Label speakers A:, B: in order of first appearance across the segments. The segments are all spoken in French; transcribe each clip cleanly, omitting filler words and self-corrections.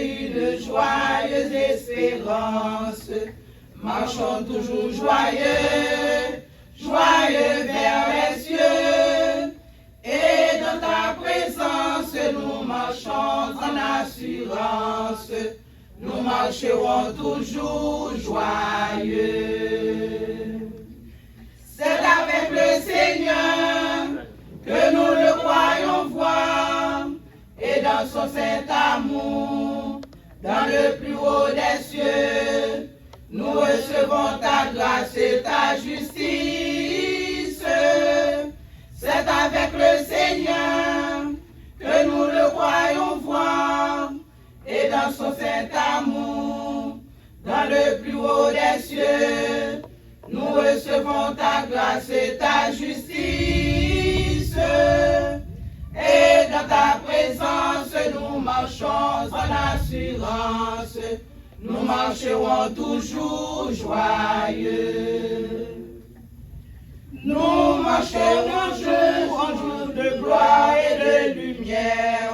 A: une joyeuse espérance. Marchons toujours joyeux, joyeux vers les cieux. Et dans ta présence, nous marchons en assurance. Nous marcherons toujours joyeux. C'est avec le Seigneur que nous le croyons voir, et dans son saint amour, dans le plus haut des cieux, nous recevons ta grâce et ta justice. C'est avec le Seigneur que nous le croyons voir, et dans son saint amour, dans le plus haut des cieux, nous recevons ta grâce et ta justice. Et dans ta présence, nous marchons en assurance. Nous marcherons toujours joyeux. Nous marcherons toujours en jour de gloire et de lumière.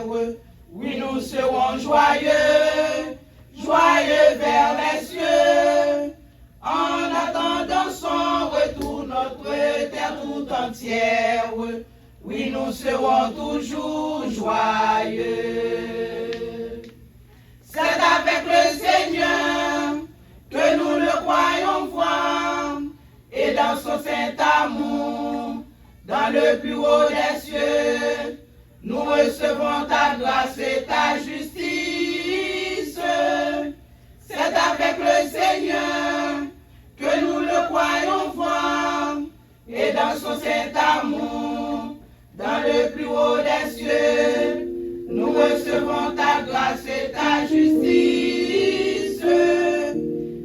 A: Oui, nous serons joyeux, joyeux vers les cieux. En attendant son retour, notre terre tout entière. Oui, nous serons toujours joyeux. C'est avec le Seigneur que nous le croyons voir, et dans son saint amour, dans le plus haut des cieux, nous recevons ta grâce et ta justice. C'est avec le Seigneur que nous le croyons voir, et dans son saint amour, dans le plus haut des cieux, nous recevons ta grâce et ta justice.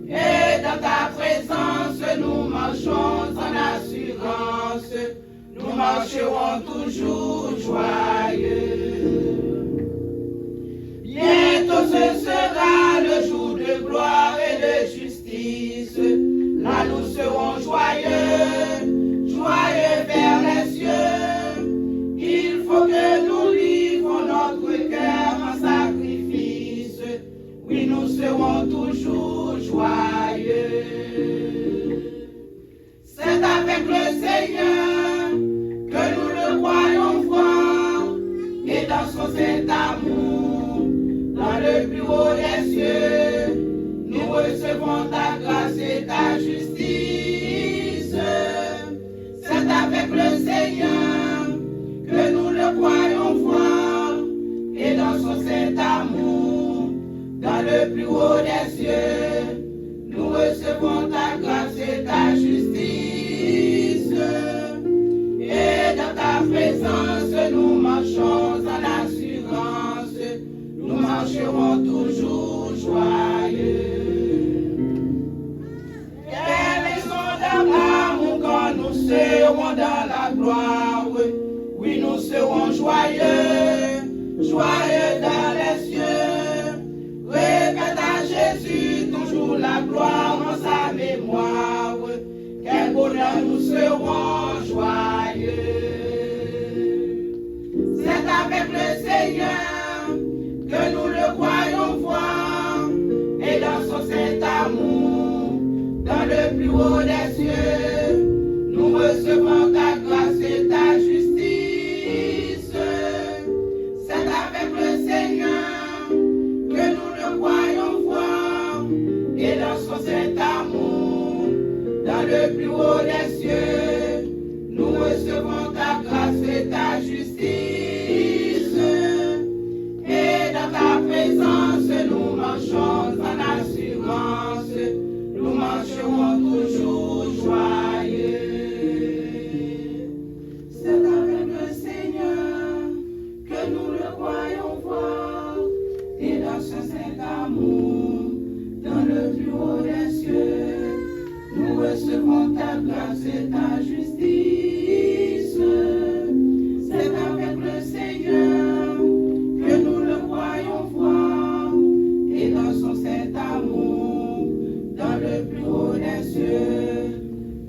A: Et dans ta présence, nous marchons en assurance. Nous marcherons toujours joyeux. Bientôt ce sera le jour de gloire et de justice. Là nous serons joyeux, joyeux vers les cieux. Il faut que nous livrons notre cœur en sacrifice. Oui, nous serons toujours joyeux. C'est avec le Seigneur que nous le croyons voir, et dans son saint amour, dans le plus haut des cieux, nous recevons ta grâce et ta justice. C'est avec le Seigneur que nous le croyons voir, et dans son saint amour, dans le plus haut des cieux, nous recevons ta grâce et ta justice. Et dans ta présence, nous marchons en assurance. Nous marcherons toujours joyeux. Quelle raison d'amour quand nous serons dans la gloire. Oui, nous serons joyeux, joyeux dans les cieux. Répète à Jésus toujours la gloire en sa mémoire. Quel bonheur nous serons joyeux. C'est avec le Seigneur que nous le croyons voir, et dans son saint amour, dans le plus haut des cieux, nous recevons ta grâce et ta justice. C'est avec le Seigneur que nous le croyons voir, et dans son saint amour, dans le plus haut des cieux, nous recevons ta grâce et ta justice. Et dans ta présence, nous marchons en assurance. Nous marcherons toujours joyeux. C'est avec le Seigneur que nous le croyons voir, et dans son saint amour, dans le plus haut des cieux, nous recevons ta grâce et ta justice. C'est avec le Seigneur que nous le croyons voir, et dans son saint amour, dans le plus haut des cieux,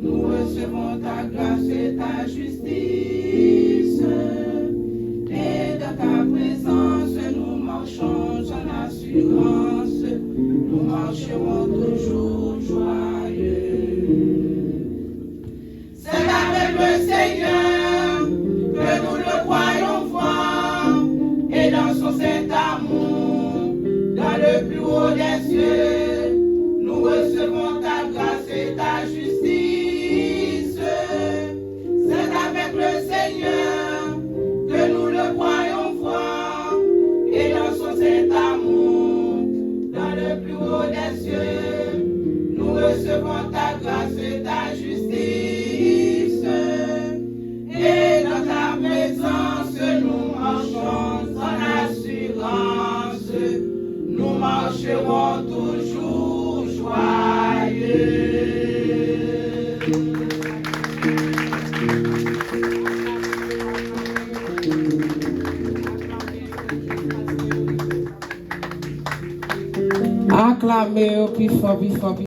A: nous recevons ta grâce et ta justice. Et dans ta présence, nous marchons en assurance. assurance, nous marcherons toujours joyeux. C'est avec le Seigneur que nous le croyons voir, et dans son saint amour, dans le plus haut des cieux, nous recevons ta grâce et ta justice. C'est avec le Seigneur que nous le croyons voir, et dans son saint amour, dans le plus haut des cieux, nous recevons ta grâce et ta justice. Et dans ta présence, nous marchons en assurance, nous marcherons toujours joyeux.
B: Acclamez au plus fort, plus fort.